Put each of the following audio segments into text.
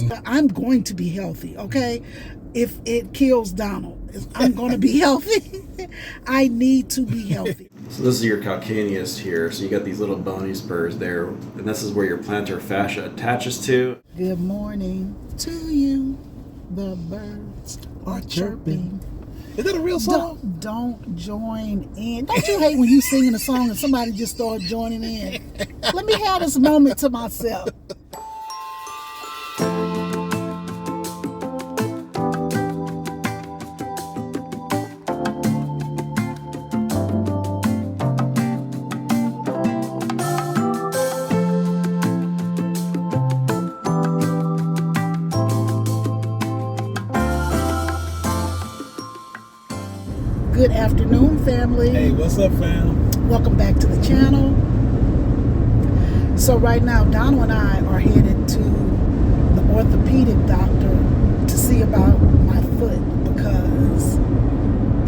Yes. I'm going to be healthy, okay? If it kills Donald, I'm going to be healthy. I need to be healthy. So this is your calcaneus here. So you got these little bony spurs there, and this is where your plantar fascia attaches to. Good morning to you. The birds are chirping. Is that a real song? Don't join in. Don't you hate when you singing a song and somebody just start joining in? Let me have this moment to myself. Good afternoon, family. Hey, what's up, fam? Welcome back to the channel. So right now, Donald and I are headed to the orthopedic doctor to see about my foot because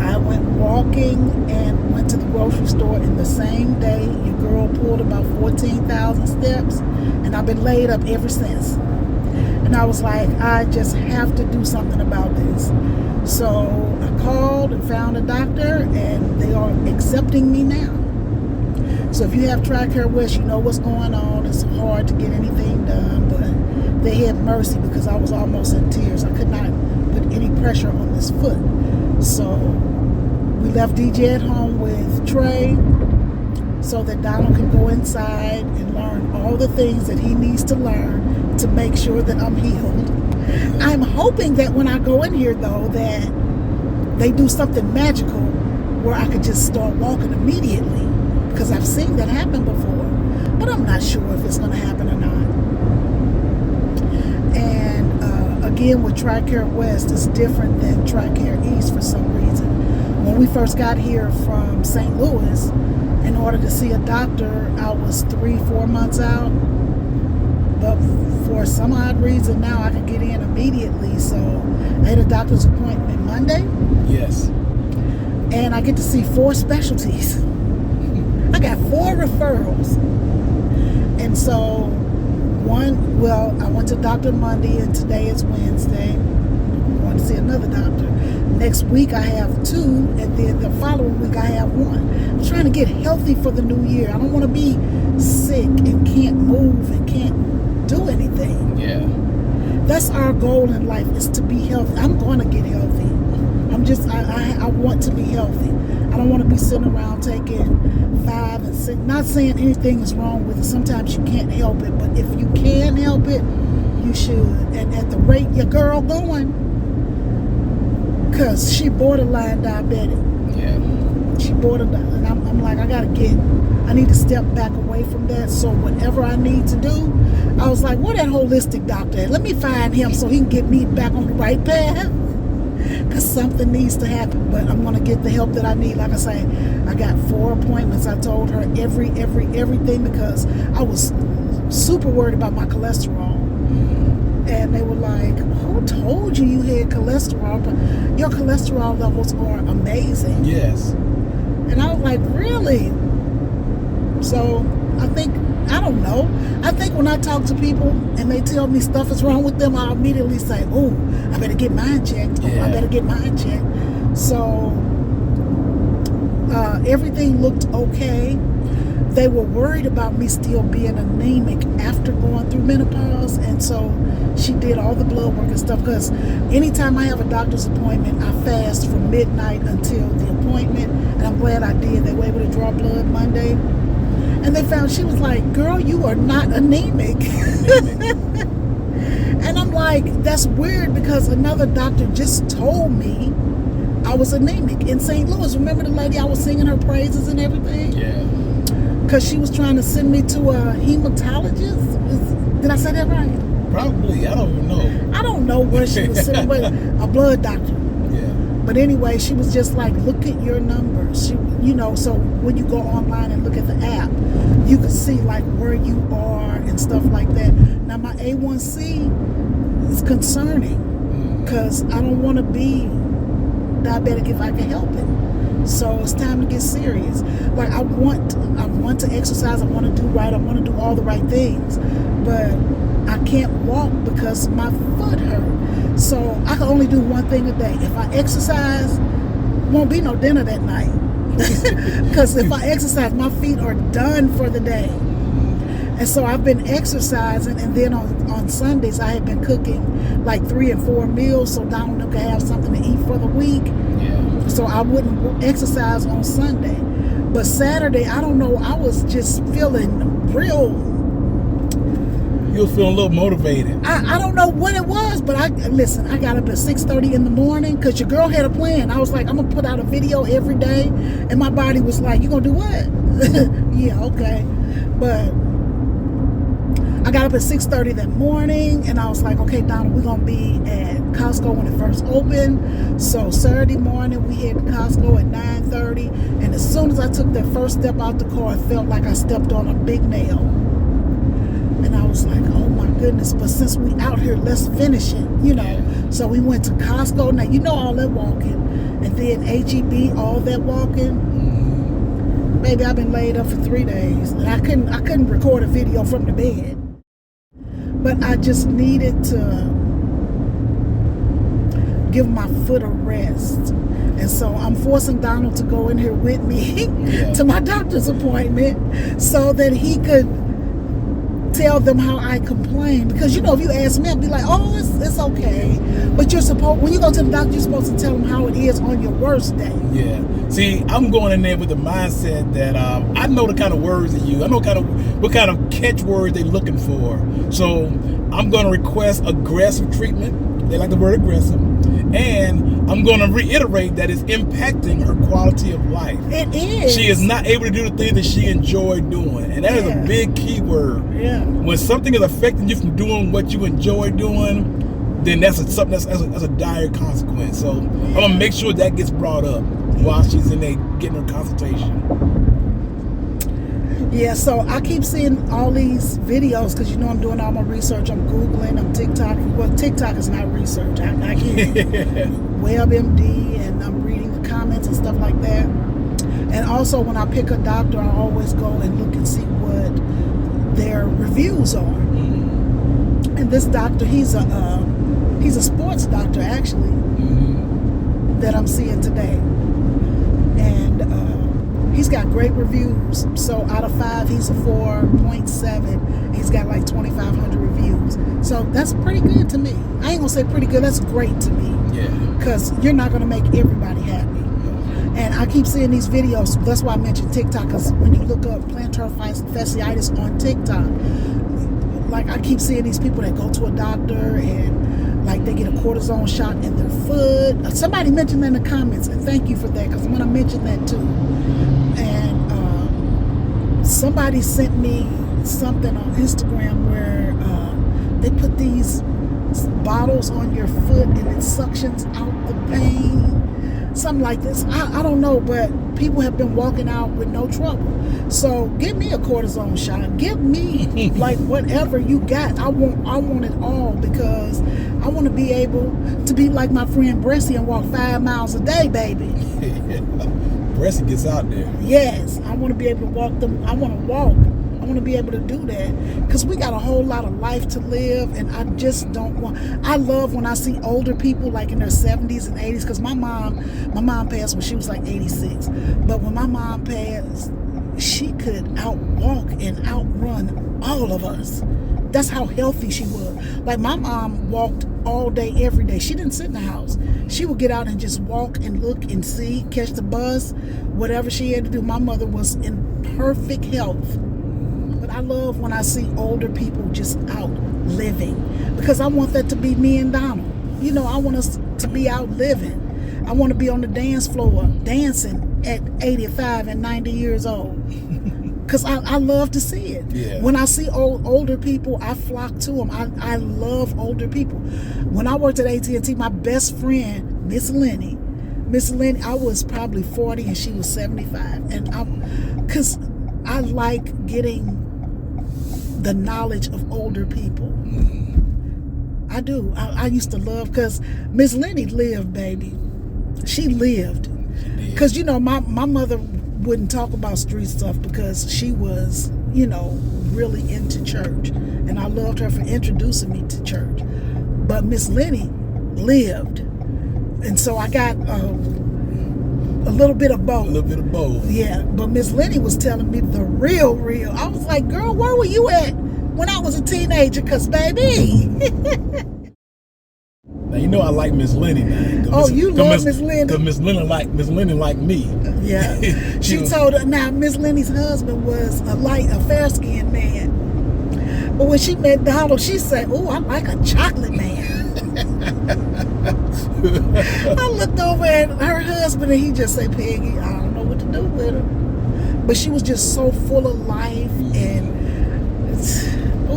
I went walking and went to the grocery store in the same day. Your girl pulled about 14,000 steps, and I've been laid up ever since. And I was like, I just have to do something about this. So I called and found a doctor, and they are accepting me now. So if you have TRICARE West, you know what's going on. It's hard to get anything done, but they had mercy because I was almost in tears. I could not put any pressure on this foot. So we left DJ at home with Trey so that Donald can go inside and learn all the things that he needs to learn to make sure that I'm healed. I'm hoping that when I go in here, though, that they do something magical where I could just start walking immediately, because I've seen that happen before, but I'm not sure if it's going to happen or not. And again, with TRICARE West, it's different than TRICARE East for some reason. When we first got here from St. Louis, in order to see a doctor, I was 3-4 months out. But for some odd reason now I can get in immediately. So I had a doctor's appointment Monday. Yes. And I get to see 4 specialties. I got 4 referrals. And so I went to Dr. Monday, and today is Wednesday. I'm going to see another doctor. Next week I have 2, and then the following week I have 1. I'm trying to get healthy for the new year. I don't want to be sick and can't move and can't do anything. Yeah. That's our goal in life, is to be healthy. I'm going to get healthy. I want to be healthy. I don't want to be sitting around taking 5 and 6. Not saying anything is wrong with it. Sometimes you can't help it, but if you can help it, you should. And at the rate your girl going, because she borderline diabetic. Yeah. She borderline, and I'm like, I need to step back away from that. So whatever I need to do, I was like, where that holistic doctor at? Let me find him so he can get me back on the right path. Because something needs to happen. But I'm going to get the help that I need. Like I say, I got 4 appointments. I told her everything because I was super worried about my cholesterol. And they were like, who told you you had cholesterol? But your cholesterol levels are amazing. Yes. And I was like, really? So I don't know. I think when I talk to people and they tell me stuff is wrong with them, I immediately say, oh, I better get mine checked. Yeah. I better get mine checked. So everything looked okay. They were worried about me still being anemic after going through menopause, and so she did all the blood work and stuff, because anytime I have a doctor's appointment, I fast from midnight until the appointment, and I'm glad I did. They were able to draw blood Monday, and they found, she was like, girl, you are not anemic. And I'm like, that's weird, because another doctor just told me I was anemic in St. Louis. Remember the lady I was singing her praises and everything? Yeah. Because she was trying to send me to a hematologist. Did I say that right? Probably. I don't know. I don't know where she was sending, but a blood doctor. Yeah. But anyway, she was just like, look at your numbers. So when you go online and look at the app, you can see like where you are and stuff like that. Now my A1C is concerning because I don't want to be diabetic if I can help it. So it's time to get serious. Like I want to exercise. I want to do right. I want to do all the right things. But I can't walk because my foot hurt. So I can only do one thing a day. If I exercise, won't be no dinner that night. Because if I exercise, my feet are done for the day. And so I've been exercising, and then on Sundays I have been cooking like 3 and 4 meals so Donald can have something to eat for the week. Yeah. So I wouldn't exercise on Sunday. But Saturday, I don't know, I was just feeling real. You was feeling a little motivated. I don't know what it was, but I got up at 6:30 in the morning because your girl had a plan. I was like, I'm going to put out a video every day. And my body was like, you going to do what? Yeah, okay. But I got up at 6:30 that morning, and I was like, okay, Donna, we're going to be at Costco when it first opened. So Saturday morning, we headed to Costco at 9:30. And as soon as I took that first step out the car, it felt like I stepped on a big nail. And I was like, oh my goodness, but since we out here, let's finish it, you know. Yeah. So we went to Costco. Now, you know all that walking. And then HEB, all that walking. Baby, I've been laid up for 3 days. And I couldn't record a video from the bed. But I just needed to give my foot a rest. And so I'm forcing Donald to go in here with me to my doctor's appointment so that he could tell them how I complain. Because, you know, if you ask me, I'd be like, oh, it's okay. But when you go to the doctor, you're supposed to tell them how it is on your worst day. Yeah. See, I'm going in there with the mindset that I know the kind of words they use. I know what kind of catchwords they're looking for. So I'm going to request aggressive treatment. They like the word aggressive. And I'm going to reiterate that it's impacting her quality of life. It is. She is not able to do the things that she enjoyed doing. And that is a big key word. Yeah. When something is affecting you from doing what you enjoy doing, then that's a dire consequence. So I'm going to make sure that gets brought up while she's in there getting her consultation. Yeah, so I keep seeing all these videos because, you know, I'm doing all my research. I'm Googling, I'm TikToking. Well, TikTok is not research. I can't. WebMD, and I'm reading the comments and stuff like that. And also, when I pick a doctor, I always go and look and see what their reviews are. And this doctor, he's a sports doctor, actually, that I'm seeing today. And he's got great reviews. So out of 5, he's a 4.7. He's got like 2,500 reviews. So that's pretty good to me. I ain't gonna say pretty good. That's great to me. Yeah. Because you're not gonna make everybody happy. And I keep seeing these videos. That's why I mentioned TikTok. Because when you look up plantar fasciitis on TikTok, like I keep seeing these people that go to a doctor and like they get a cortisone shot in their foot. Somebody mentioned that in the comments, and thank you for that, because I'm gonna mention that too. And somebody sent me something on Instagram where they put these bottles on your foot and it suctions out the pain. Something like this. I don't know, but people have been walking out with no trouble. So give me a cortisone shot. Give me like whatever you got. I want it all, because I want to be able to be like my friend Bressie and walk 5 miles a day, baby. Bressie gets out there. Yes, I want to be able to walk them. I want to walk. I want to be able to do that, because we got a whole lot of life to live, and I just don't want. I love when I see older people like in their 70s and 80s, because my mom passed when she was like 86. But when my mom passed, she could outwalk and outrun all of us. That's how healthy she was. Like my mom walked all day, every day. She didn't sit in the house. She would get out and just walk and look and see, catch the bus, whatever she had to do. My mother was in perfect health. But I love when I see older people just out living, because I want that to be me and Donald. You know, I want us to be out living. I want to be on the dance floor dancing at 85 and 90 years old. Because I love to see it. Yeah. When I see older people, I flock to them. I love older people. When I worked at AT&T, my best friend, Miss Lenny, I was probably 40 and she was 75. And because I like getting the knowledge of older people. I do. I used to love, because Miss Lenny lived, baby. She lived. Because, you know, my mother wouldn't talk about street stuff because she was, you know, really into church, and I loved her for introducing me to church. But Miss Lenny lived, and so I got a little bit of both. A little bit of both. Yeah, but Miss Lenny was telling me the real. I was like, girl, where were you at when I was a teenager? Because, baby. Now, you know I like Miss Lenny now. Oh, you love Miss Lenny. Because Miss Lenny like me. Yeah. She told her, now, Miss Lenny's husband was a fair-skinned man. But when she met Donald, she said, oh, I like a chocolate man. I looked over at her husband and he just said, Peggy, I don't know what to do with her. But she was just so full of life, and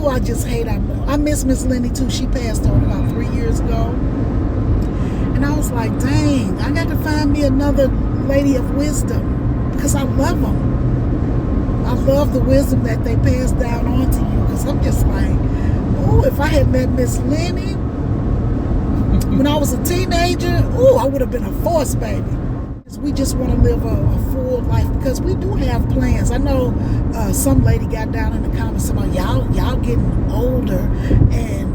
I just hate her. I miss Miss Lenny too. She passed on about 3 years ago. And I was like, dang, I got to find me another lady of wisdom, because I love them. I love the wisdom that they pass down on to you, because I'm just like, oh, if I had met Miss Lenny when I was a teenager, I would have been a force baby. We just want to live a full life, because we do have plans. I know some lady got down in the comments about y'all getting older, and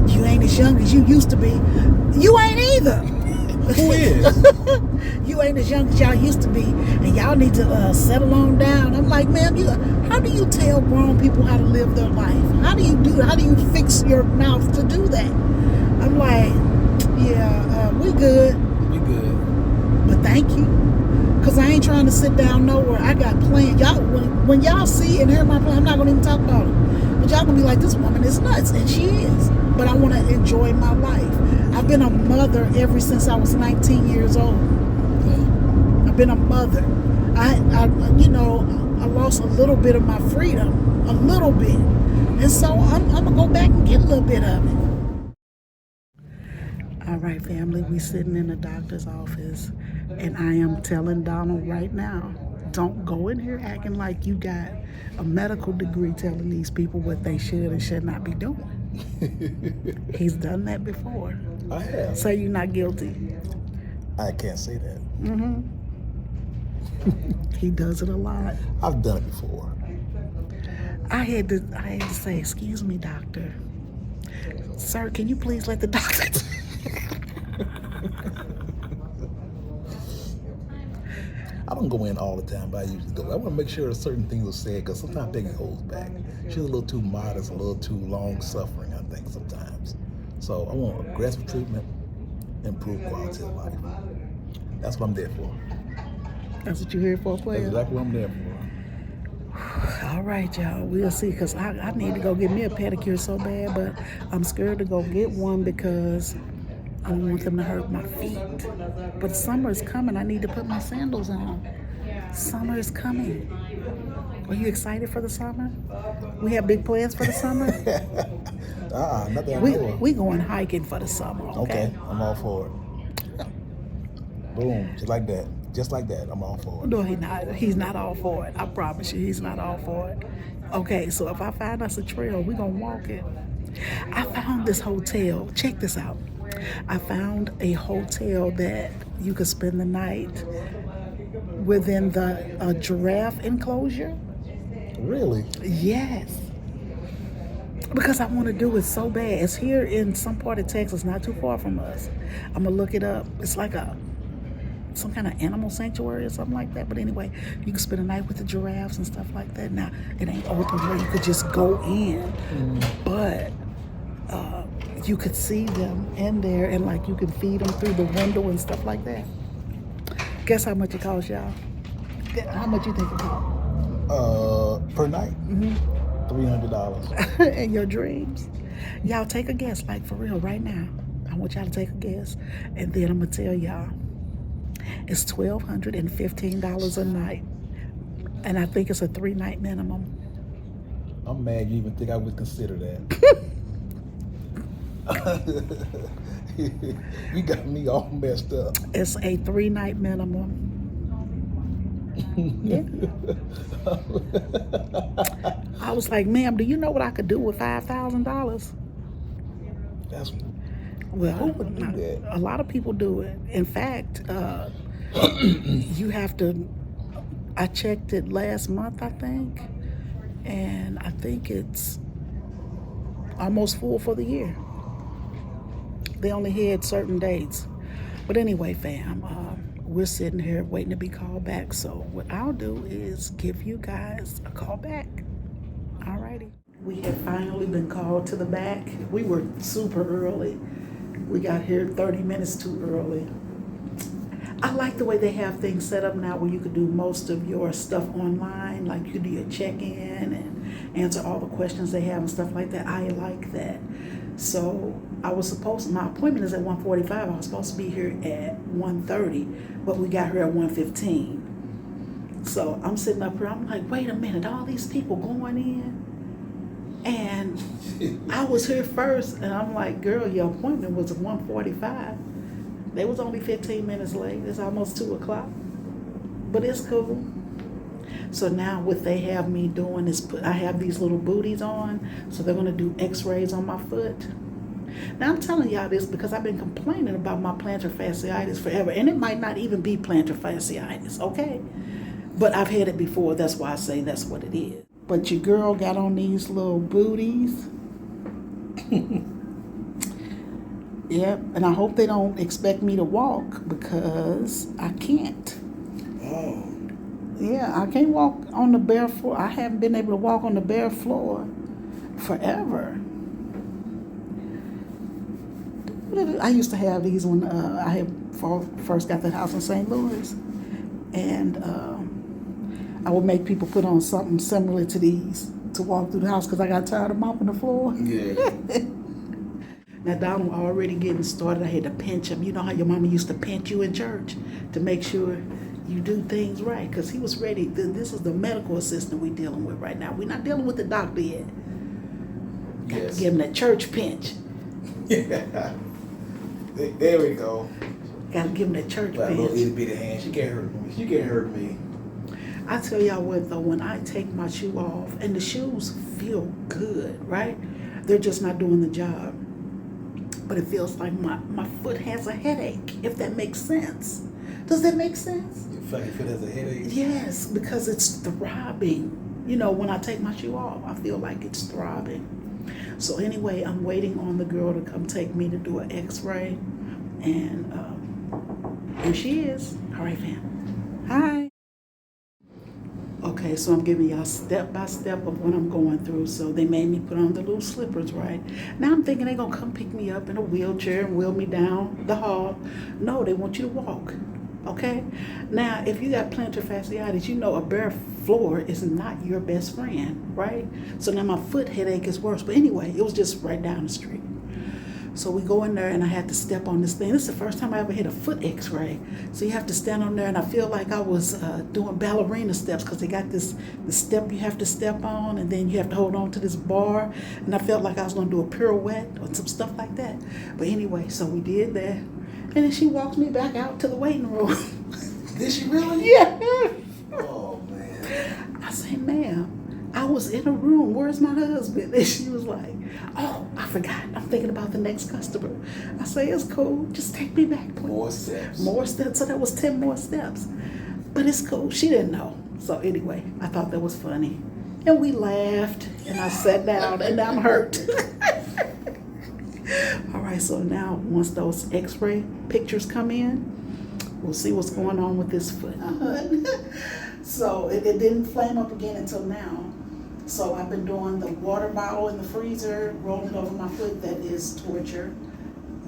you ain't as young as you used to be. You ain't either. Who is? You ain't as young as y'all used to be, and y'all need to settle on down. I'm like, ma'am, how do you tell grown people how to live their life? How do you fix your mouth to do that? I'm like, yeah, we good. We good. But thank you, because I ain't trying to sit down nowhere. I got plans. Y'all, when y'all see and hear my plan, I'm not gonna even talk about it. But y'all gonna be like, this woman is nuts, and she is. But I want to enjoy my life. I've been a mother ever since I was 19 years old. I've been a mother. I lost a little bit of my freedom, a little bit, and so I'm gonna go back and get a little bit of it. All right, family, we sitting in the doctor's office, and I am telling Donald right now, don't go in here acting like you got a medical degree telling these people what they should and should not be doing. He's done that before. I have. Say you're not guilty. I can't say that. Mm-hmm. He does it a lot. I've done it before. I had to say, excuse me, doctor. Sir, can you please let the doctor... I don't go in all the time, but I usually go. I want to make sure certain things are said, because sometimes Peggy holds back. She's a little too modest, a little too long-suffering, I think, sometimes. So I want aggressive treatment, improve quality of life. That's what I'm there for. That's what you're here for, player? That's exactly what I'm there for. All right, y'all. We'll see, because I need to go get me a pedicure so bad, but I'm scared to go get one because I don't want them to hurt my feet. But summer is coming. I need to put my sandals on. Summer is coming. Are you excited for the summer? We have big plans for the summer? Nothing I know of. We going hiking for the summer, okay? I'm all for it. Boom, just like that. Just like that, I'm all for it. No, he's not all for it. I promise you, he's not all for it. Okay, so if I find us a trail, we're going to walk it. I found this hotel. Check this out. I found a hotel that you could spend the night within the giraffe enclosure. Really? Yes. Because I want to do it so bad. It's here in some part of Texas, not too far from us. I'm going to look it up. It's like some kind of animal sanctuary or something like that. But anyway, you can spend a night with the giraffes and stuff like that. Now, it ain't open where you could just go in, but you could see them in there, and like you can feed them through the window and stuff like that. Guess how much it costs, y'all? How much you think it costs? Per night? $300. In your dreams? Y'all take a guess, like for real, right now. I want y'all to take a guess, and then I'm gonna tell y'all. It's $1,215 a night, and I think it's a 3-night minimum. I'm mad you even think I would consider that. You got me all messed up. It's a 3-night minimum. Yeah. I was like, ma'am, do you know what I could do with $5,000? That's Well, who would do that? A lot of people do it. In fact, you have to, I checked it last month, I think. and I think it's almost full for the year. They only had certain dates. But anyway, fam, we're sitting here waiting to be called back. So what I'll do is give you guys a call back. Alrighty. We have finally been called to the back. We were super early. We got here 30 minutes too early. I like the way they have things set up now where you could do most of your stuff online. Like you could do your check-in and answer all the questions they have and stuff like that. I like that. So I was supposed, my appointment is at 1:45. I was supposed to be here at 1:30, but we got here at 1:15. So I'm sitting up here, I'm like, wait a minute, all these people going in? And I was here first, and I'm like, girl, your appointment was at 1:45. They was only 15 minutes late. It's almost 2 o'clock. But it's cool. So now what they have me doing is I have these little booties on, so they're gonna do x-rays on my foot. Now I'm telling y'all this because I've been complaining about my plantar fasciitis forever, and it might not even be plantar fasciitis, okay? But I've had it before, that's why I say that's what it is. But your girl got on these little booties. Yep, and I hope they don't expect me to walk because I can't. Oh. Yeah, I can't walk on the bare floor. I haven't been able to walk on the bare floor forever. I used to have these when I had first got that house in St. Louis. And I would make people put on something similar to these to walk through the house because I got tired of mopping the floor. Yeah. Now, Donald already getting started. I had to pinch him. You know how your mama used to pinch you in church to make sure you do things right, because he was ready. This is the medical assistant we're dealing with right now. We're not dealing with the doctor yet. Got to give him that church pinch. Yeah. There we go. Got to give him that church Like a little pinch. itty bitty hand. She can't hurt me. She can't hurt me. I tell y'all what though, when I take my shoe off, and the shoes feel good, right? They're just not doing the job. But it feels like my foot has a headache, if that makes sense. Does that make sense? You feel like your foot has a headache? Yes, because it's throbbing. You know, when I take my shoe off, I feel like it's throbbing. So anyway, I'm waiting on the girl to come take me to do an x-ray. And here she is. All right, fam. Hi. Okay, so I'm giving y'all step by step of what I'm going through. So they made me put on the little slippers, right? Now I'm thinking they're gonna come pick me up in a wheelchair and wheel me down the hall. No, they want you to walk, okay? Now, if you got plantar fasciitis, you know a bare floor is not your best friend, right? So now my foot headache is worse. But anyway, it was just right down the street. So we go in there and I had to step on this thing. This is the first time I ever hit a foot x-ray. So you have to stand on there, and I feel like I was doing ballerina steps because they got the step you have to step on, and then you have to hold on to this bar. And I felt like I was going to do a pirouette or some stuff like that. But anyway, so we did that. And then she walks me back out to the waiting room. Did she really? Yeah. Oh, man. I said, ma'am, I was in a room. Where's my husband? And she was like, oh, I forgot. I'm thinking about the next customer. I say, it's cool. Just take me back, please. More steps. More steps. So that was 10 more steps. But it's cool. She didn't know. So anyway, I thought that was funny. And we laughed. And I sat down. And I'm hurt. All right. So now, once those x-ray pictures come in, we'll see what's going on with this foot. So it didn't flame up again until now. So I've been doing the water bottle in the freezer, rolling over my foot. That is torture.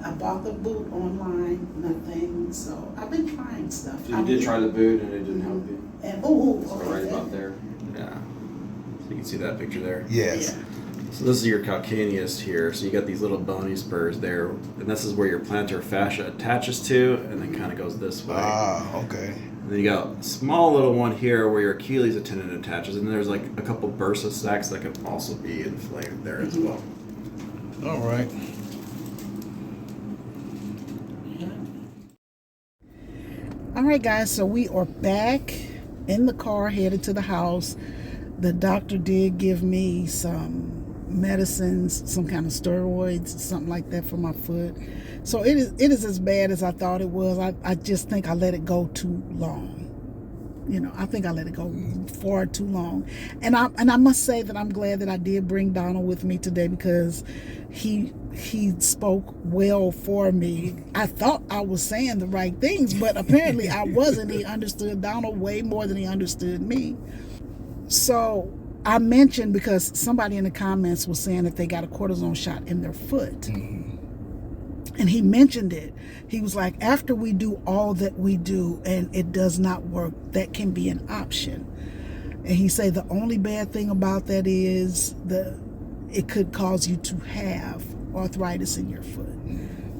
I bought the boot online, nothing. So I've been trying stuff. So you did try the boot and it didn't help you? And So okay. right about there. Yeah. So you can see that picture there. Yes. Yeah. So this is your calcaneus here. So you got these little bony spurs there, and this is where your plantar fascia attaches to, and then kind of goes this way. Ah, okay. And then you got a small little one here where your Achilles tendon attaches, and then there's like a couple bursa sacs that could also be inflamed there as well. All right. All right, guys, so we are back in the car headed to the house. The doctor did give me some medicines, some kind of steroids, something like that for my foot. So it is as bad as I thought it was. I just think I let it go too long. I think I let it go far too long. And I must say that I'm glad that I did bring Donald with me today, because he spoke well for me. I thought I was saying the right things, but apparently I wasn't. He understood Donald way more than he understood me. So I mentioned, because somebody in the comments was saying that they got a cortisone shot in their foot. Mm-hmm. And he mentioned it. He was like, after we do all that we do and it does not work, that can be an option. And he said the only bad thing about that is it could cause you to have arthritis in your foot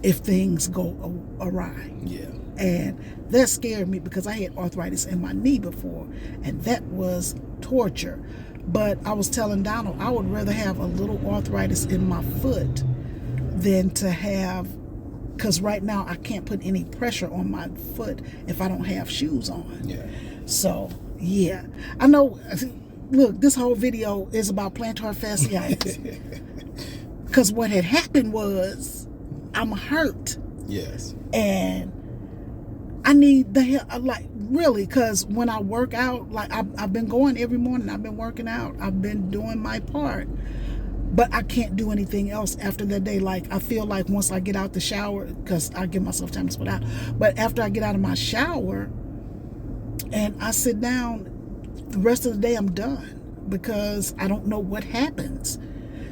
if things go awry. Yeah. And that scared me, because I had arthritis in my knee before, and that was torture. But I was telling Donald, I would rather have a little arthritis in my foot than to have, because right now I can't put any pressure on my foot if I don't have shoes on. Yeah. So, yeah. I know, look, this whole video is about plantar fasciitis. Because what had happened was, I'm hurt. Yes. And I need the help, like, really, because when I work out, like, I've been going every morning. I've been working out. I've been doing my part. But I can't do anything else after that day. Like, I feel like once I get out the shower, because I give myself time to sweat out, but after I get out of my shower and I sit down, the rest of the day I'm done, because I don't know what happens.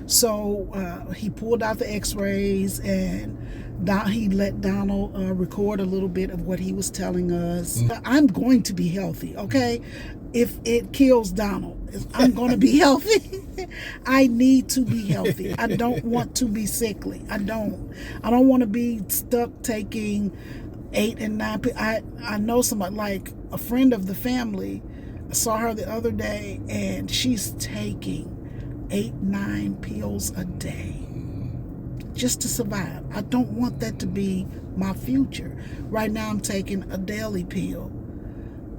So he pulled out the x-rays, and he let Donald record a little bit of what he was telling us. I'm going to be healthy, okay? If it kills Donald, I'm going to be healthy. I need to be healthy. I don't want to be sickly. I don't want to be stuck taking 8 and 9 pills. I know somebody, like a friend of the family, I saw her the other day, and she's taking 8, 9 pills a day just to survive. I don't want that to be my future. Right now I'm taking a daily pill.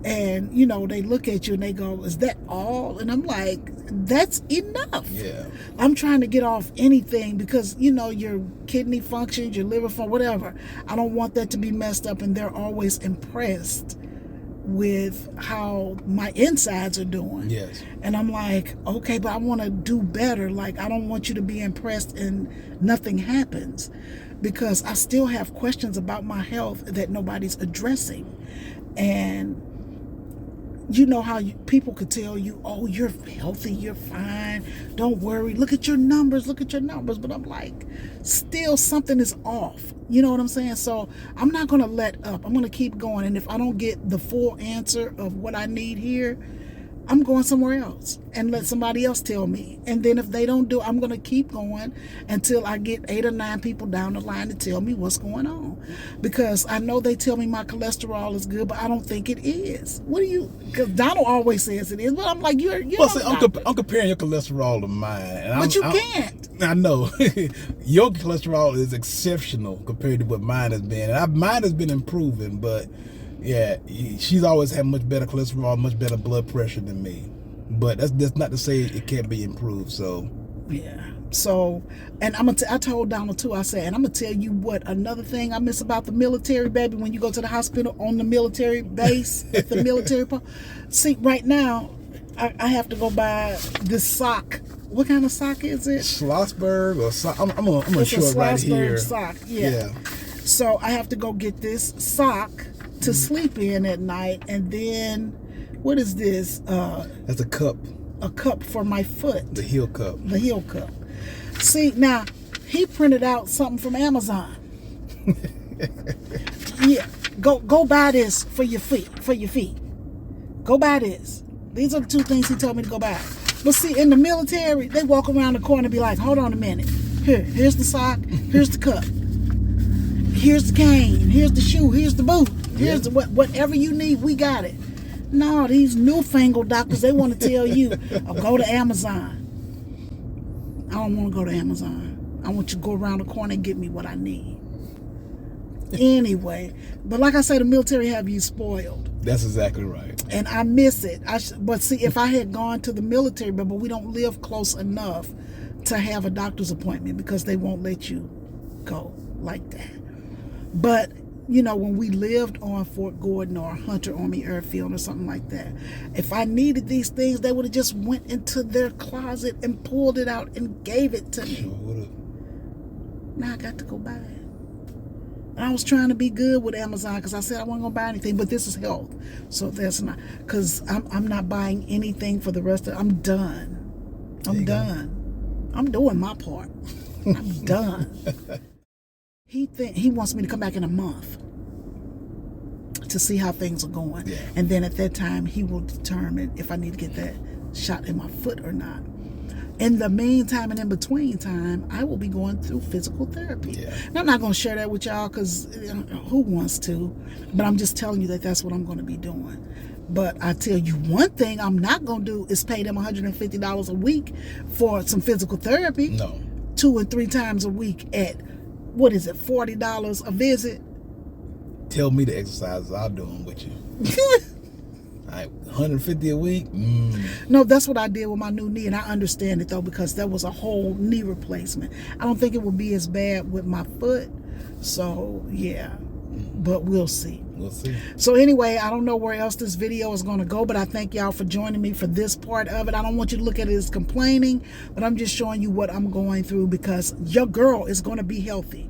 And, they look at you and they go, is that all? And I'm like, that's enough. Yeah. I'm trying to get off anything, because, your kidney functions, your liver function, whatever. I don't want that to be messed up. And they're always impressed with how my insides are doing. Yes. And I'm like, okay, but I want to do better. Like, I don't want you to be impressed and nothing happens, because I still have questions about my health that nobody's addressing. And you know how people could tell you, oh, you're healthy, you're fine, don't worry, look at your numbers. But I'm like, still something is off. You know what I'm saying? So I'm not going to let up. I'm going to keep going. And if I don't get the full answer of what I need here, I'm going somewhere else and let somebody else tell me. And then if they don't do, I'm going to keep going until I get 8 or 9 people down the line to tell me what's going on. Because I know they tell me my cholesterol is good, but I don't think it is. Because Donald always says it is, but I'm like, you're well, see, I'm comparing your cholesterol to mine. And but you can't. I know. Your cholesterol is exceptional compared to what mine has been. And mine has been improving, but yeah, she's always had much better cholesterol, much better blood pressure than me. But that's not to say it can't be improved. So yeah. So, and I told Donald too. I said, and I'm gonna tell you what. Another thing I miss about the military, baby. When you go to the hospital on the military base, at the military part. See, right now, I have to go buy this sock. What kind of sock is it? Schlossberg or sock? I'm gonna show it right here. Sock. Yeah. So I have to go get this sock to sleep in at night, and then what is this? That's a cup. A cup for my foot. The heel cup. The heel cup. See, now he printed out something from Amazon. Yeah, go buy this for your feet. Go buy this. These are the 2 things he told me to go buy. But see, in the military, they walk around the corner and be like, hold on a minute. Here's the sock. Here's the cup. Here's the cane. Here's the shoe. Here's the boot. Here's the whatever you need, we got it. No, these newfangled doctors, they want to tell you, oh, go to Amazon. I don't want to go to Amazon. I want you to go around the corner and get me what I need. Anyway, but like I say, the military have you spoiled. That's exactly right. And I miss it. But see, if I had gone to the military, but we don't live close enough to have a doctor's appointment because they won't let you go like that. But when we lived on Fort Gordon or Hunter Army Airfield or something like that, if I needed these things, they would have just went into their closet and pulled it out and gave it to me. Sure. Now I got to go buy it. And I was trying to be good with Amazon because I said I wasn't going to buy anything, but this is health. So that's not, because I'm not buying anything for the rest of, I'm done. I'm done. I'm doing my part. I'm done. He wants me to come back in a month to see how things are going. Yeah. And then at that time, he will determine if I need to get that shot in my foot or not. In the meantime and in between time, I will be going through physical therapy. Yeah. And I'm not going to share that with y'all because who wants to? But I'm just telling you that that's what I'm going to be doing. But I tell you one thing I'm not going to do is pay them $150 a week for some physical therapy. No. 2 and 3 times a week at, what is it, $40 a visit? Tell me the exercises I'll do them with you. All right, $150 a week? No, that's what I did with my new knee, and I understand it, though, because that was a whole knee replacement. I don't think it will be as bad with my foot, so, yeah, but we'll see. We'll see. So anyway, I don't know where else this video is going to go, but I thank y'all for joining me for this part of it. I don't want you to look at it as complaining, but I'm just showing you what I'm going through because your girl is going to be healthy.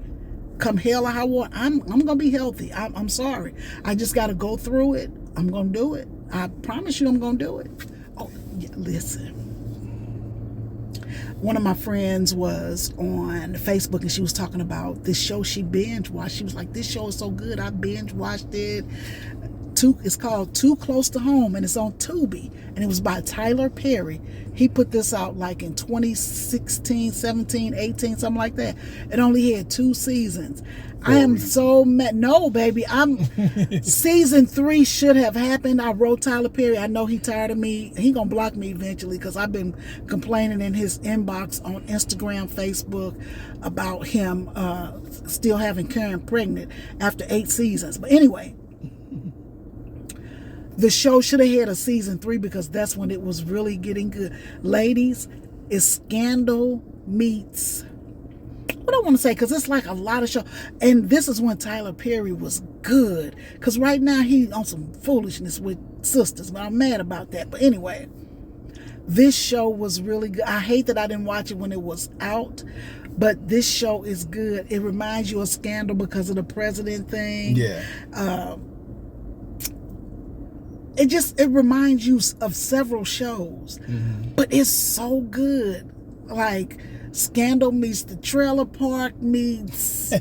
Come hell or high water, I'm going to be healthy. I'm sorry. I just got to go through it. I'm going to do it. I promise you I'm going to do it. Oh, yeah, listen. One of my friends was on Facebook and she was talking about this show she binge watched. She was like, this show is so good. I binge watched it. It's called Too Close to Home and it's on Tubi. And it was by Tyler Perry. He put this out like in 2016, 17, 18, something like that. It only had 2 seasons. I am so mad. No, baby. Season 3 should have happened. I wrote Tyler Perry. I know he tired of me. He gonna block me eventually because I've been complaining in his inbox on Instagram, Facebook about him still having Karen pregnant after 8 seasons. But anyway, the show should have had a season 3 because that's when it was really getting good. Ladies, it's Scandal meets, what I want to say, because it's like a lot of shows. And this is when Tyler Perry was good. Because right now he on some foolishness with sisters. But I'm mad about that. But anyway, this show was really good. I hate that I didn't watch it when it was out. But this show is good. It reminds you of Scandal because of the president thing. Yeah. It reminds you of several shows. But it's so good. Like Scandal meets the trailer park meets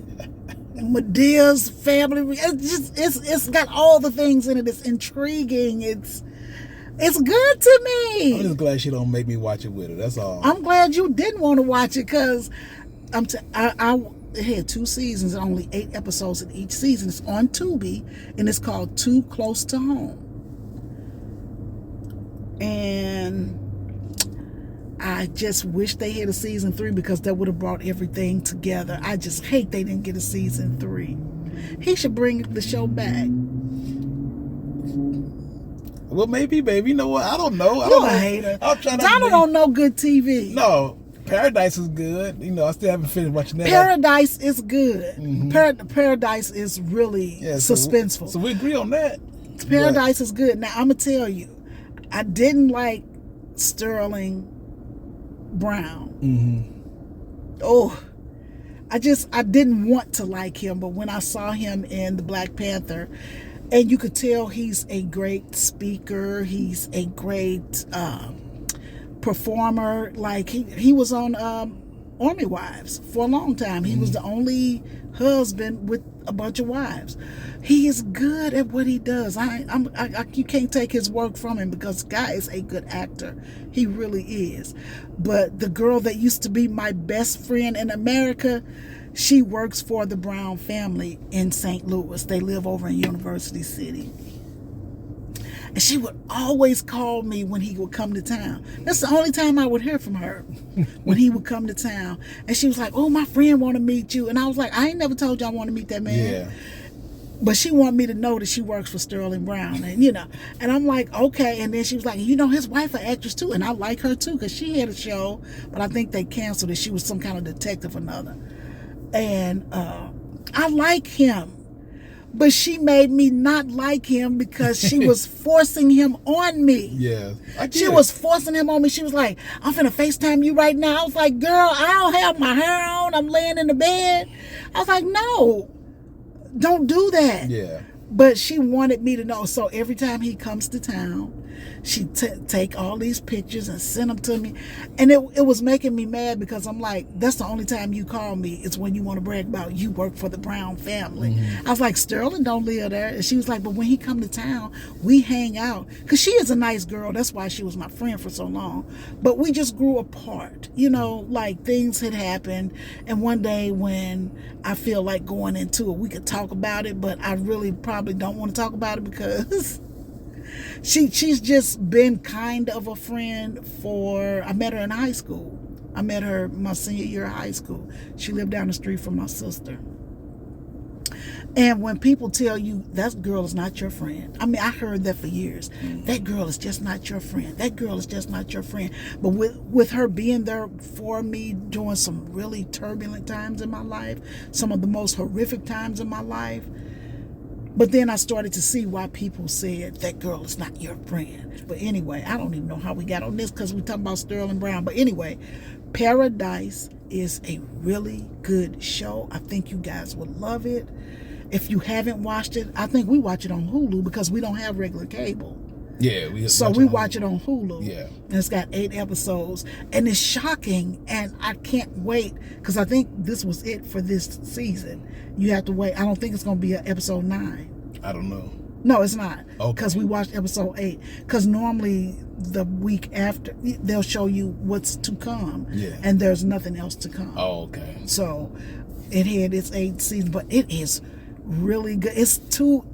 Medea's family. It's got all the things in it. It's intriguing. It's good to me. I'm just glad she don't make me watch it with her. That's all. I'm glad you didn't want to watch it because it had 2 seasons and only 8 episodes in each season. It's on Tubi and it's called Too Close to Home. And I just wish they had a season 3 because that would have brought everything together. I just hate they didn't get a season 3. He should bring the show back. Well, maybe, baby. You know what? I don't know. You're a hater. Donald don't know good TV. No, Paradise is good. You know, I still haven't finished watching that. Paradise is good. Paradise is really suspenseful. So we agree on that. Paradise is good. Now, I'm going to tell you, I didn't like Sterling Brown. Oh, I didn't want to like him, but when I saw him in the Black Panther, and you could tell he's a great speaker, he's a great performer. Like he was on Army Wives for a long time. He was the only husband with a bunch of wives. He is good at what he does. You can't take his work from him because the guy is a good actor. He really is. But the girl that used to be my best friend in America, she works for the Brown family in St. Louis. They live over in University City. And she would always call me when he would come to town. That's the only time I would hear from her, when he would come to town. And she was like, oh, my friend want to meet you. And I was like, I ain't never told you I want to meet that man. Yeah. But she wanted me to know that she works for Sterling Brown. And, and I'm like, okay. And then she was like, his wife an actress too. And I like her too because she had a show. But I think they canceled it. She was some kind of detective or another. And I like him. But she made me not like him because she was forcing him on me. Yeah. She was forcing him on me. She was like, I'm finna FaceTime you right now. I was like, girl, I don't have my hair on. I'm laying in the bed. I was like, no, don't do that. Yeah. But she wanted me to know. So every time he comes to town, she take all these pictures and send them to me. And it was making me mad because I'm like, that's the only time you call me. It's when you want to brag about you work for the Brown family. Mm-hmm. I was like, Sterling don't live there. And she was like, but when he come to town, we hang out. Because she is a nice girl. That's why she was my friend for so long. But we just grew apart. You know, like things had happened. And one day when I feel like going into it, we could talk about it. But I really probably don't want to talk about it because... She's just been kind of a friend I met her in high school. I met her my senior year of high school. She lived down the street from my sister. And when people tell you that girl is not your friend, I mean, I heard that for years. That girl is just not your friend. That girl is just not your friend. But with her being there for me during some really turbulent times in my life, some of the most horrific times in my life, but then I started to see why people said that girl is not your friend. But anyway, I don't even know how we got on this because we're talking about Sterling Brown. But anyway, Paradise is a really good show. I think you guys would love it. If you haven't watched it, I think we watch it on Hulu because we don't have regular cable. Yeah, we watch it on Hulu. Yeah. And it's got 8 episodes. And it's shocking. And I can't wait because I think this was it for this season. You have to wait. I don't think it's going to be an episode 9. I don't know. No, it's not. Okay. Because we watched episode 8. Because normally the week after, they'll show you what's to come. Yeah. And there's nothing else to come. Oh, okay. So it had its 8 seasons. But it is really good. It's too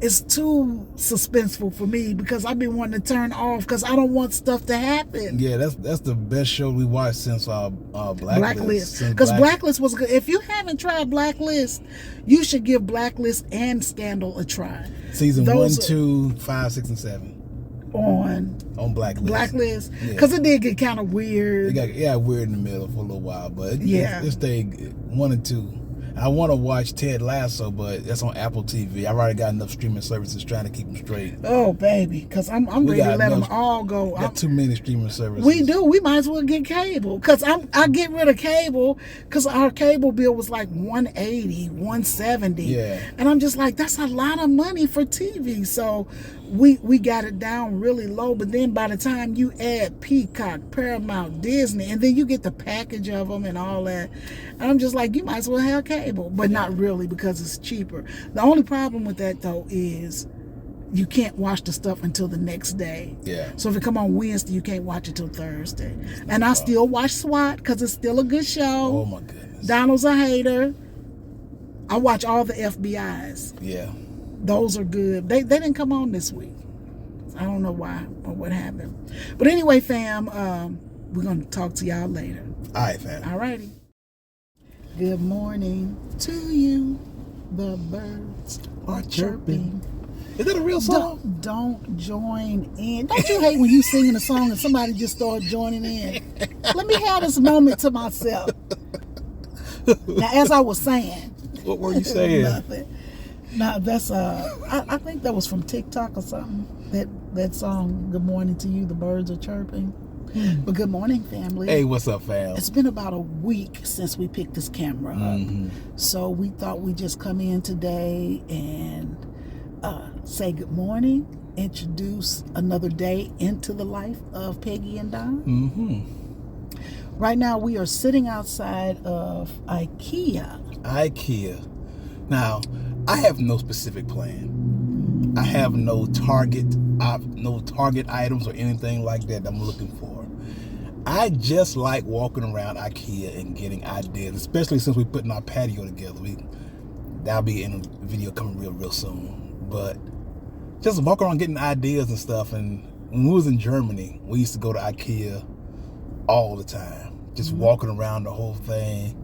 suspenseful for me because I've been wanting to turn off because I don't want stuff to happen. Yeah, that's the best show we watched since Blacklist. Because Blacklist was good. If you haven't tried Blacklist, you should give Blacklist and Scandal a try. Season 1, 2, 5, 6, and 7 on Blacklist. Because it did get kind of weird. It got weird in the middle for a little while, but it stayed 1 and 2. I want to watch Ted Lasso, but that's on Apple TV. I've already got enough streaming services trying to keep them straight. Oh, baby, because I'm ready to let them all go. Got too many streaming services. We do. We might as well get cable because I get rid of cable because our cable bill was like $180, $170. Yeah. And I'm just like, that's a lot of money for TV. So we got it down really low. But then by the time you add Peacock, Paramount, Disney, and then you get the package of them and all that, and I'm just like, you might as well have cable. But not really because it's cheaper. The only problem with that, though, is you can't watch the stuff until the next day. Yeah. So if it come on Wednesday, you can't watch it till Thursday. And I still watch SWAT because it's still a good show. Oh, my goodness. Donald's a hater. I watch all the FBIs. Yeah. Those are good. They didn't come on this week. I don't know why or what happened. But anyway, fam, we're going to talk to y'all later. All right, fam. All righty. Good morning to you. The birds are chirping. Is that a real song? Don't join in. Don't you hate when you singing a song and somebody just start joining in? Let me have this moment to myself. Now, as I was saying. What were you saying? Nothing. No, that's I think that was from TikTok or something. That song, Good Morning to You, the birds are chirping. But good morning, family. Hey, what's up, fam? It's been about a week since we picked this camera up. So we thought we'd just come in today and say good morning, introduce another day into the life of Peggy and Don. Right now we are sitting outside of IKEA. Now, I have no specific plan. I have no target items or anything like that I'm looking for. I just like walking around IKEA and getting ideas, especially since we're putting our patio together. That'll be in a video coming real soon. But just walk around getting ideas and stuff. And when we was in Germany, we used to go to IKEA all the time, just walking around the whole thing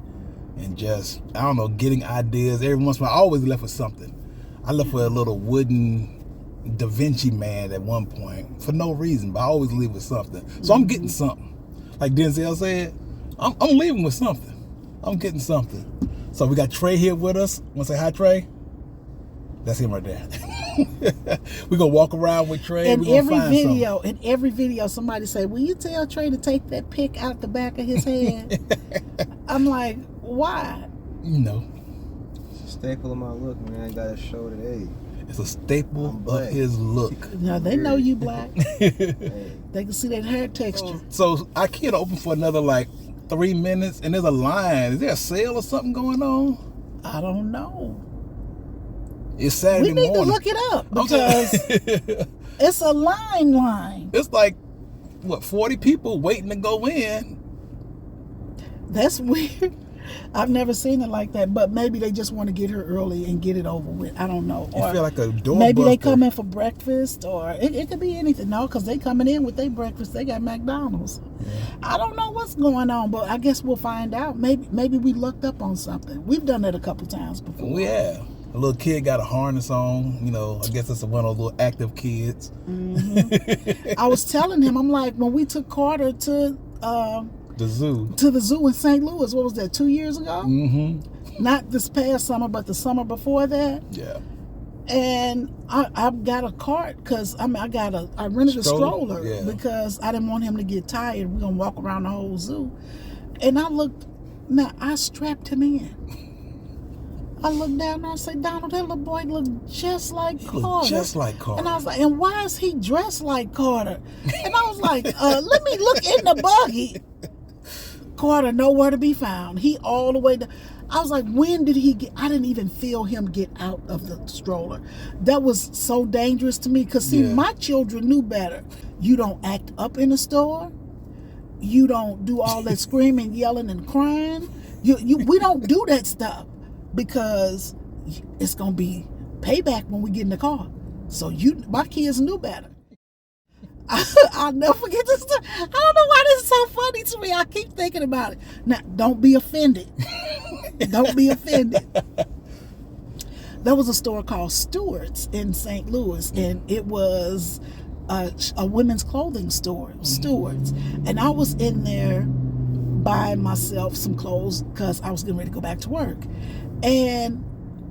and just, I don't know, getting ideas. Every once in a while, I always left with something. I left with a little wooden Da Vinci man at one point for no reason, but I always leave with something. So I'm getting something. Like Denzel said, I'm leaving with something. I'm getting something. So we got Trey here with us. Want to say hi, Trey? That's him right there. We're gonna walk around with Trey. In every video, somebody say, "Will you tell Trey to take that pick out the back of his head?" I'm like, why? It's a staple of my look, man. I gotta show today. It's a staple of his look. Now they know you black. They can see that hair texture. So IKEA to open for another like 3 minutes, and there's a line. Is there a sale or something going on? I don't know. It's Saturday We need morning. to look it up because it's a line. It's like, what, 40 people waiting to go in. That's weird. I've never seen it like that, but maybe they just want to get here early and get it over with. I don't know. You feel like a door maybe they buster. come in for breakfast, or it could be anything. No, because they coming in with their breakfast. They got McDonald's. Yeah. I don't know what's going on, but I guess we'll find out. Maybe we looked up on something. We've done it a couple times before. We have. A little kid got a harness on. You know, I guess it's one of those little active kids. Mm-hmm. I was telling him, I'm like, when we took Carter to the zoo. To the zoo in St. Louis. What was that, 2 years ago? Mm-hmm. Not this past summer, but the summer before that. Yeah. And I've got a cart because I rented a stroller because I didn't want him to get tired. We're gonna walk around the whole zoo. And I strapped him in. I looked down and I said, Donald, that little boy looked just like Carter. Just like Carter. And I was like, and why is he dressed like Carter? And I was like, let me look in the buggy. Carter nowhere to be found. He all the way I was like, when did he get? I didn't even feel him get out of the stroller. That was so dangerous to me because see, my children knew better. You don't act up in the store. You don't do all that screaming, yelling, and crying. We don't do that stuff because it's gonna be payback when we get in the car. So my kids knew better. I'll never forget this. I don't know why this is so funny to me. I keep thinking about it. Now, don't be offended. Don't be offended. There was a store called Stewart's in St. Louis, and it was a women's clothing store, Stewart's. And I was in there buying myself some clothes because I was getting ready to go back to work. And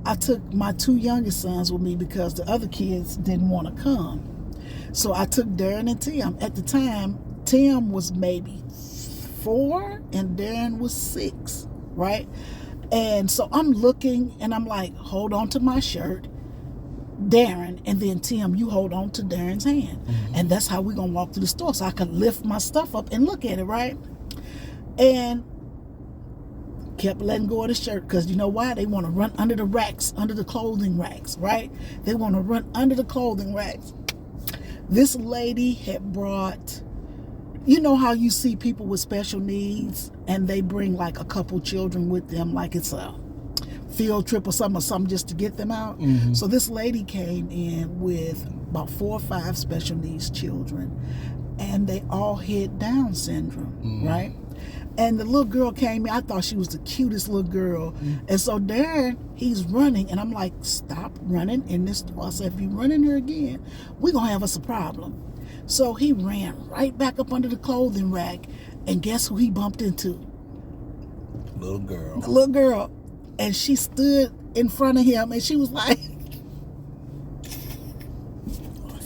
I took my 2 youngest sons with me because the other kids didn't want to come. So I took Darren and Tim. At the time, Tim was maybe 4 and Darren was 6, right? And so I'm looking and I'm like, hold on to my shirt, Darren, and then Tim, you hold on to Darren's hand. Mm-hmm. And that's how we're going to walk through the store so I could lift my stuff up and look at it, right? And kept letting go of the shirt because you know why? They want to run under the racks, under the clothing racks, right? They want to run under the clothing racks. This lady had brought, you know how you see people with special needs and they bring like a couple children with them, like it's a field trip or something just to get them out. Mm-hmm. So this lady came in with about 4 or 5 special needs children and they all had Down syndrome, right? And the little girl came in. I thought she was the cutest little girl. And so Darren, he's running. And I'm like, stop running in this store. I said, if you run in here again, we're going to have us a problem. So he ran right back up under the clothing rack. And guess who he bumped into? Little girl. The little girl. And she stood in front of him. And she was like...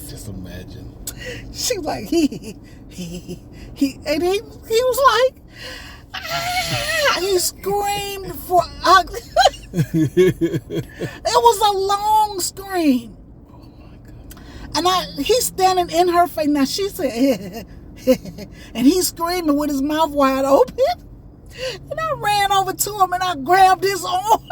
just imagine. She was like, he was like, ah! He screamed for ugly. It was a long scream. Oh my God. And he's standing in her face. Now she said, and he's screaming with his mouth wide open. And I ran over to him and I grabbed his arm.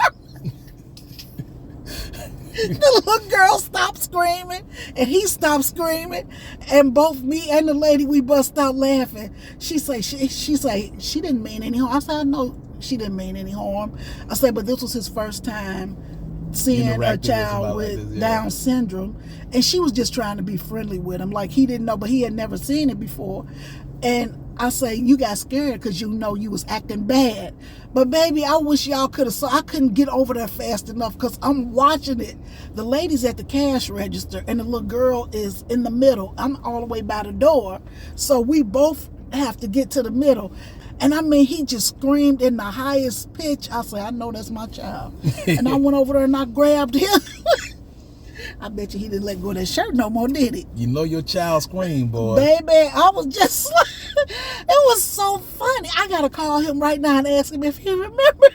The little girl stopped screaming and he stopped screaming, and both me and the lady, we bust out laughing. She say she didn't mean any harm. I said, I know she didn't mean any harm. I said, but this was his first time seeing a child with Down syndrome, and she was just trying to be friendly with him, like he didn't know, but he had never seen it before. And I say, you got scared because you know you was acting bad. But baby, I wish y'all could have saw. I couldn't get over there fast enough because I'm watching it. The lady's at the cash register and the little girl is in the middle. I'm all the way by the door. So we both have to get to the middle. And I mean, he just screamed in the highest pitch. I said, I know that's my child. And I went over there and I grabbed him. I bet you he didn't let go of that shirt no more, did he? You know your child screamed, boy. Baby, I was just like, it was so funny. I gotta call him right now and ask him if he remember.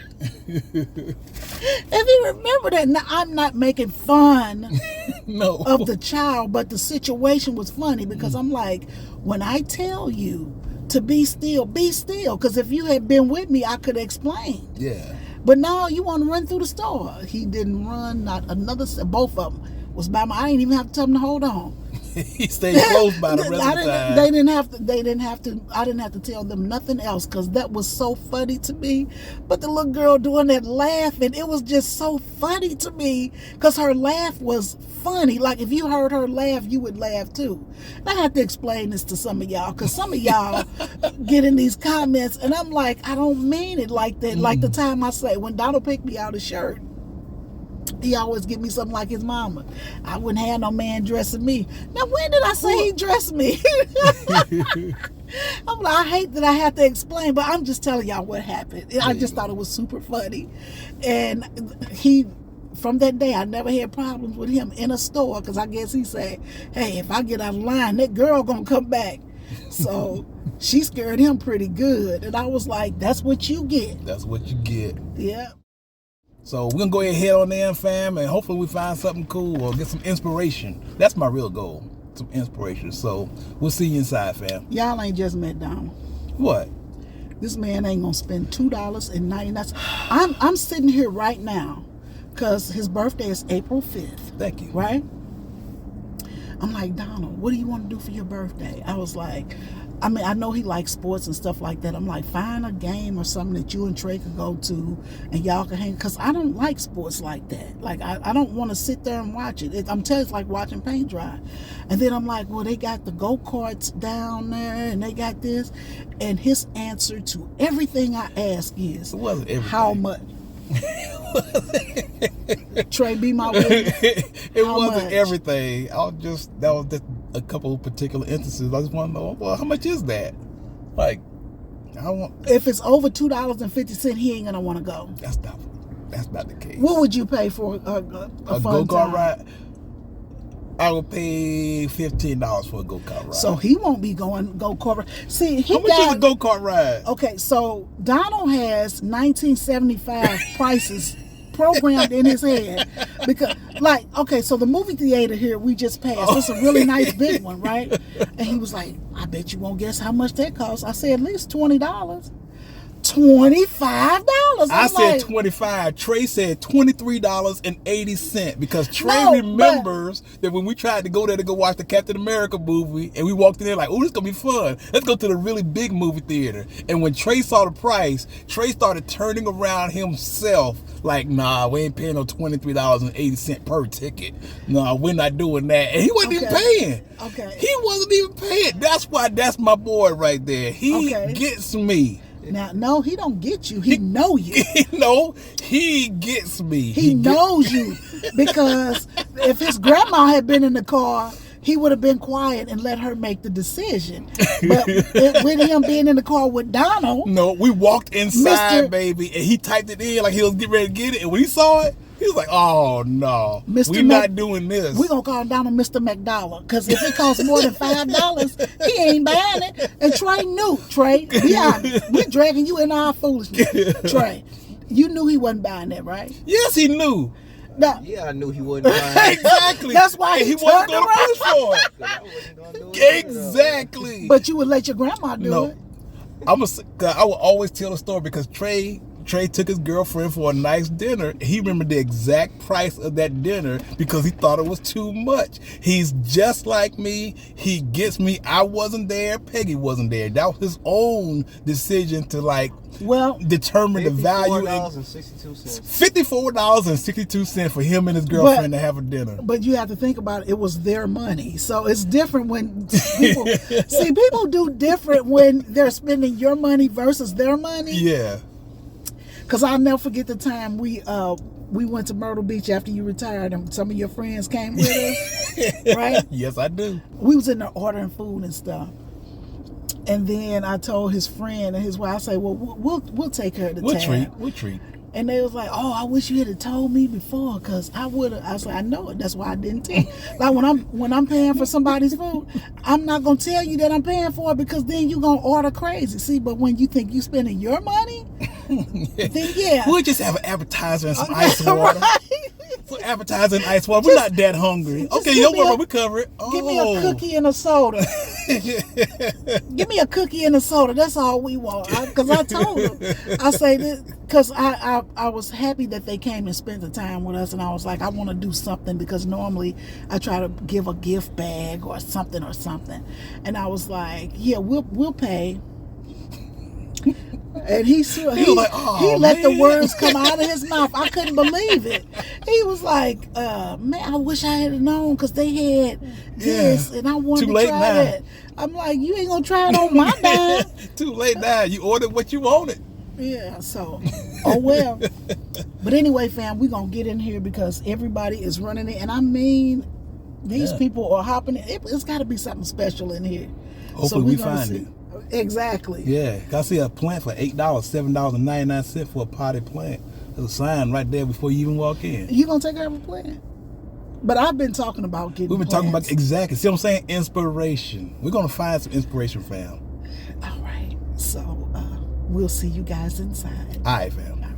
If he remember that. Now, I'm not making fun No. of the child, but the situation was funny because I'm like, when I tell you to be still, be still. Because if you had been with me, I could explain. Yeah. But no, you want to run through the store. He didn't run, not another. Both of them was by my. I didn't even have to tell him to hold on. He stayed close by the rest of the time. They didn't have to. I didn't have to tell them nothing else because that was so funny to me. But the little girl doing that laughing, it was just so funny to me because her laugh was funny. Like if you heard her laugh, you would laugh too. And I have to explain this to some of y'all because some of y'all get in these comments and I'm like, I don't mean it like that. Like the time I say when Donald picked me out a shirt. He always give me something like his mama. I wouldn't have no man dressing me. Now, when did I say he dressed me? I'm like, I hate that I have to explain, but I'm just telling y'all what happened. I just thought it was super funny. And from that day, I never had problems with him in a store because I guess he said, hey, if I get out of line, that girl gonna come back. So she scared him pretty good. And I was like, that's what you get. That's what you get. Yeah. So we're going to go ahead and head on in, fam, and hopefully we find something cool or get some inspiration. That's my real goal, some inspiration. So we'll see you inside, fam. Y'all ain't just met Donald. What? This man ain't going to spend $2.99. I'm sitting here right now because his birthday is April 5th. Thank you. Right? I'm like, Donald, what do you want to do for your birthday? I was like, I mean, I know he likes sports and stuff like that. I'm like, find a game or something that you and Trey could go to and y'all can hang. Because I don't like sports like that. Like, I don't want to sit there and watch it. I'm telling you, it's like watching paint dry. And then I'm like, well, they got the go-karts down there and they got this. And his answer to everything I ask is, It wasn't everything. How much? Trey, be my witness. It How wasn't much? everything. That was just a couple of particular instances. I just want to know, well, how much is that? Like, I want. If it's over $2.50, he ain't gonna want to go. That's not the case. What would you pay for a A fun go-kart time? ride? I would pay $15 for a go-kart ride. So he won't be going go-kart. See, how much is a go-kart ride? Okay, so Donald has 1975 prices programmed in his head because, like, okay, so the movie theater here we just passed. It's a really nice big one, right? And he was like, "I bet you won't guess how much that costs." I said, "At least $20." $25. I said 25. Trey said $23.80 because Trey No, remembers that when we tried to go there to go watch the Captain America movie and we walked in there like, oh, this is gonna be fun. Let's go to the really big movie theater. And when Trey saw the price, Trey started turning around himself like, nah, we ain't paying no $23.80 per ticket. Nah, we're not doing that. And he wasn't even paying. Okay. He wasn't even paying. That's why that's my boy right there. He gets me. Now, no, he don't get you. He know you. No, he gets me. He knows you because if his grandma had been in the car, he would have been quiet and let her make the decision. But with him being in the car with Donald, no, we walked inside, baby, and he typed it in like he was getting ready to get it. And when he saw it, he was like, "Oh no, we're not doing this. We're gonna call Donald Mr. McDollar because if it costs more than $5, he ain't buying it." And Trey knew. Trey, we're dragging you in our foolishness. Trey, you knew he wasn't buying that, right? Yes, he knew. No. Yeah, I knew he wasn't buying it. Exactly. That's why he he wasn't turned going to push for it. 'Cause I wasn't gonna do it. Exactly. But you would let your grandma do it. I would always tell the story because Trey took his girlfriend for a nice dinner. He remembered the exact price of that dinner because he thought it was too much. He's just like me. He gets me. I wasn't there. Peggy wasn't there. That was his own decision to determine the value. $54.62. $54.62 for him and his girlfriend to have a dinner. But you have to think about it. It was their money. So it's different when people... see, people do different when they're spending your money versus their money. Yeah. Because I'll never forget the time we went to Myrtle Beach after you retired and some of your friends came with us, right? Yes, I do. We was in there ordering food and stuff. And then I told his friend and his wife, I say, well, we'll take her to town. We'll treat. And they was like, "Oh, I wish you had told me before, cause I would have." I was like, "I know it. That's why I didn't tell you." Like when I'm paying for somebody's food, I'm not gonna tell you that I'm paying for it because then you gonna order crazy. See, but when you think you spending your money, then yeah, We'll just have an appetizer and some ice water. Right? For appetizer and ice water. We're not that hungry. Okay, no worry, we cover it. Oh. Give me a cookie and a soda. Give me a cookie and a soda. That's all we want. Because I told them, I say this because I was happy that they came and spent the time with us, and I was like, I want to do something because normally I try to give a gift bag or something, and I was like, yeah, we'll pay. And he like, oh, he let the man. words come out of his mouth. I couldn't believe it. He was like, man, I wish I had known because they had this and I wanted Too to late try now. that. I'm like, you ain't gonna try it on my dime. Too late now. You ordered what you wanted. Yeah, so oh well. But anyway, fam, we're gonna get in here because everybody is running it, and I mean, these people are hopping in. It's got to be something special in here. Hopefully we find it. Exactly. Yeah, I see a plant for $8, $7.99 for a potted plant. There's a sign right there before you even walk in. You gonna take care of a plant? But I've been talking about getting. We've been talking about plants. exactly. See what I'm saying? Inspiration. We're gonna find some inspiration, fam. All right. So we'll see you guys inside. All right, fam. All right.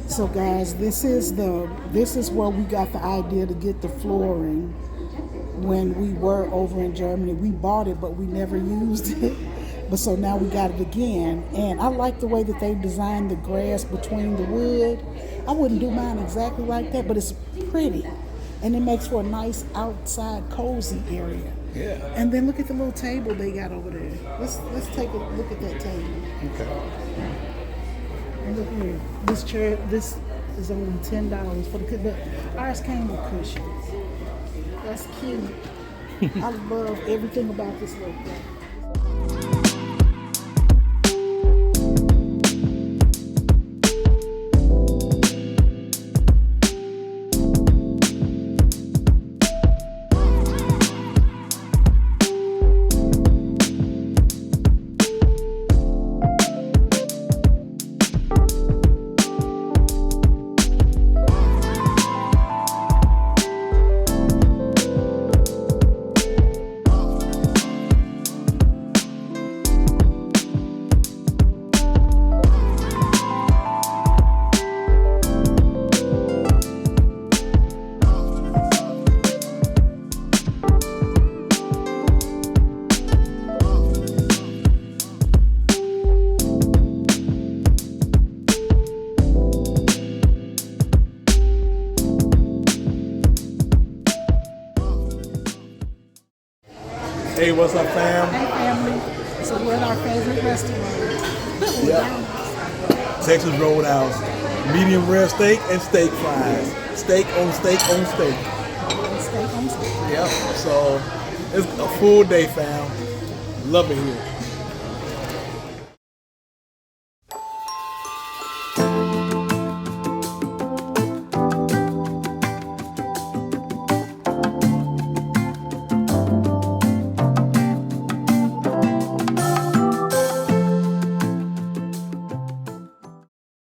So guys, this is where we got the idea to get the flooring when we were over in Germany. We bought it, but we never used it. But so now we got it again. And I like the way that they designed the grass between the wood. I wouldn't do mine exactly like that, but it's pretty. And it makes for a nice outside cozy area. Yeah. And then look at the little table they got over there. Let's take a look at that table. Okay. And look here, this chair, this is only $10 for the cushion. Ours came with cushions. That's cute. I love everything about this little place. Hey, what's up, fam? Hey family. So we're at our favorite restaurant. Yep. Texas Roadhouse. medium rare steak, and steak fries. Steak on steak on steak. Steak on steak. Yep. So it's a full day, fam. Love it here.